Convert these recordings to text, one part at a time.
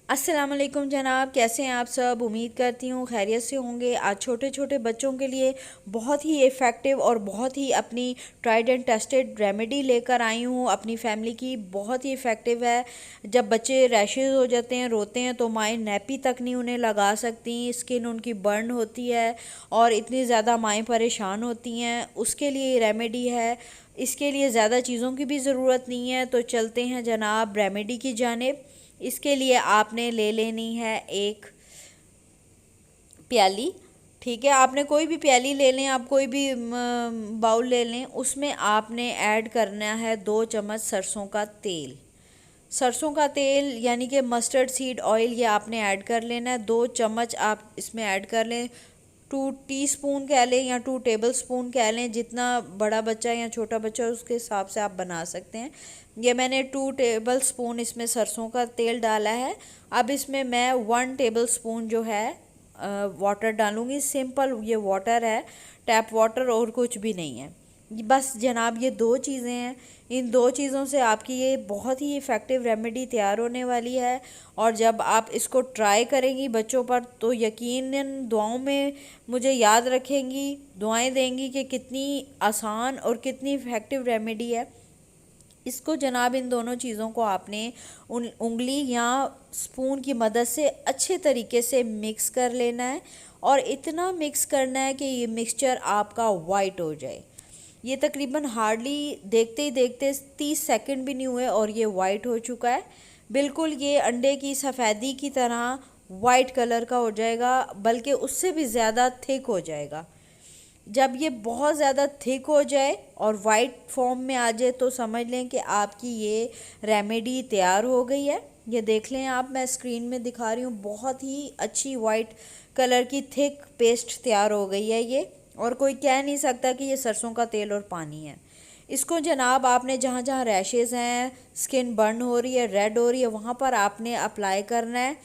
अस्सलाम वालेकुम जनाब, कैसे हैं आप सब। उम्मीद करती हूँ खैरियत से होंगे। आज छोटे छोटे बच्चों के लिए बहुत ही इफ़ेक्टिव और बहुत ही अपनी ट्राइड एंड टेस्टेड रेमेडी लेकर आई हूँ अपनी फैमिली की। बहुत ही इफ़ेक्टिव है। जब बच्चे रैशेज़ हो जाते हैं, रोते हैं, तो माएँ नैपी तक नहीं उन्हें लगा सकती, स्किन उनकी बर्न होती है और इतनी ज़्यादा माएँ परेशान होती हैं। उसके लिए ये रेमेडी है। इसके लिए ज़्यादा चीज़ों की भी ज़रूरत नहीं है। तो चलते हैं जनाब रेमेडी की जानिब। इसके लिए आपने ले लेनी है एक प्याली। ठीक है, आपने कोई भी प्याली ले लें, आप कोई भी बाउल ले लें। उसमें आपने ऐड करना है 2 चम्मच सरसों का तेल। सरसों का तेल यानी कि मस्टर्ड सीड ऑयल, ये आपने ऐड कर लेना है। 2 चम्मच आप इसमें ऐड कर लें। 2 टीस्पून कह लें या 2 टेबल स्पून कह लें, जितना बड़ा बच्चा या छोटा बच्चा उसके हिसाब से आप बना सकते हैं। ये मैंने 2 टेबल स्पून इसमें सरसों का तेल डाला है। अब इसमें मैं 1 टेबल स्पून जो है वाटर डालूँगी। सिंपल ये वाटर है, टैप वाटर, और कुछ भी नहीं है। बस जनाब ये 2 चीज़ें हैं। इन 2 चीज़ों से आपकी ये बहुत ही इफ़ेक्टिव रेमेडी तैयार होने वाली है। और जब आप इसको ट्राई करेंगी बच्चों पर तो यकीनन दुआओं में मुझे याद रखेंगी, दुआएं देंगी कि कितनी आसान और कितनी इफ़ेक्टिव रेमेडी है। इसको जनाब इन दोनों चीज़ों को आपने उंगली या स्पून की मदद से अच्छे तरीके से मिक्स कर लेना है। और इतना मिक्स करना है कि ये मिक्सचर आपका वाइट हो जाए। ये तकरीबन हार्डली देखते ही देखते 30 सेकंड भी नहीं हुए और ये वाइट हो चुका है। बिल्कुल ये अंडे की सफ़ेदी की तरह वाइट कलर का हो जाएगा, बल्कि उससे भी ज़्यादा थिक हो जाएगा। जब ये बहुत ज़्यादा थिक हो जाए और वाइट फॉर्म में आ जाए तो समझ लें कि आपकी ये रेमेडी तैयार हो गई है। ये देख लें आप, मैं स्क्रीन में दिखा रही हूँ, बहुत ही अच्छी वाइट कलर की थिक पेस्ट तैयार हो गई है ये। और कोई कह नहीं सकता कि ये सरसों का तेल और पानी है। इसको जनाब आपने जहाँ जहाँ रैशेज़ हैं, स्किन बर्न हो रही है, रेड हो रही है, वहाँ पर आपने अप्लाई करना है।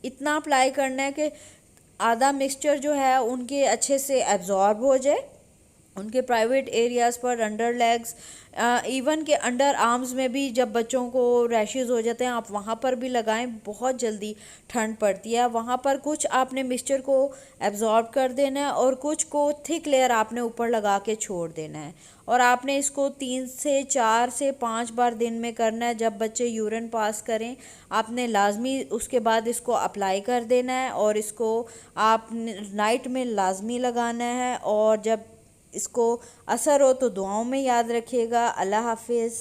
इतना अप्लाई करना है कि आधा मिक्सचर जो है उनके अच्छे से एब्जॉर्ब हो जाए, उनके प्राइवेट एरियाज़ पर, अंडर लेग्स, इवन के अंडर आर्म्स में भी जब बच्चों को रैशेज़ हो जाते हैं आप वहाँ पर भी लगाएं। बहुत जल्दी ठंड पड़ती है वहाँ पर। कुछ आपने मिक्सचर को एब्जॉर्ब कर देना है और कुछ को थिक लेयर आपने ऊपर लगा के छोड़ देना है। और आपने इसको 3 से 4 से 5 बार दिन में करना है। जब बच्चे यूरिन पास करें आपने लाजमी उसके बाद इसको अप्लाई कर देना है। और इसको आप नाइट में लाजमी लगाना है। और जब इसको असर हो तो दुआओं में याद रखिएगा। अल्लाह हाफिज़।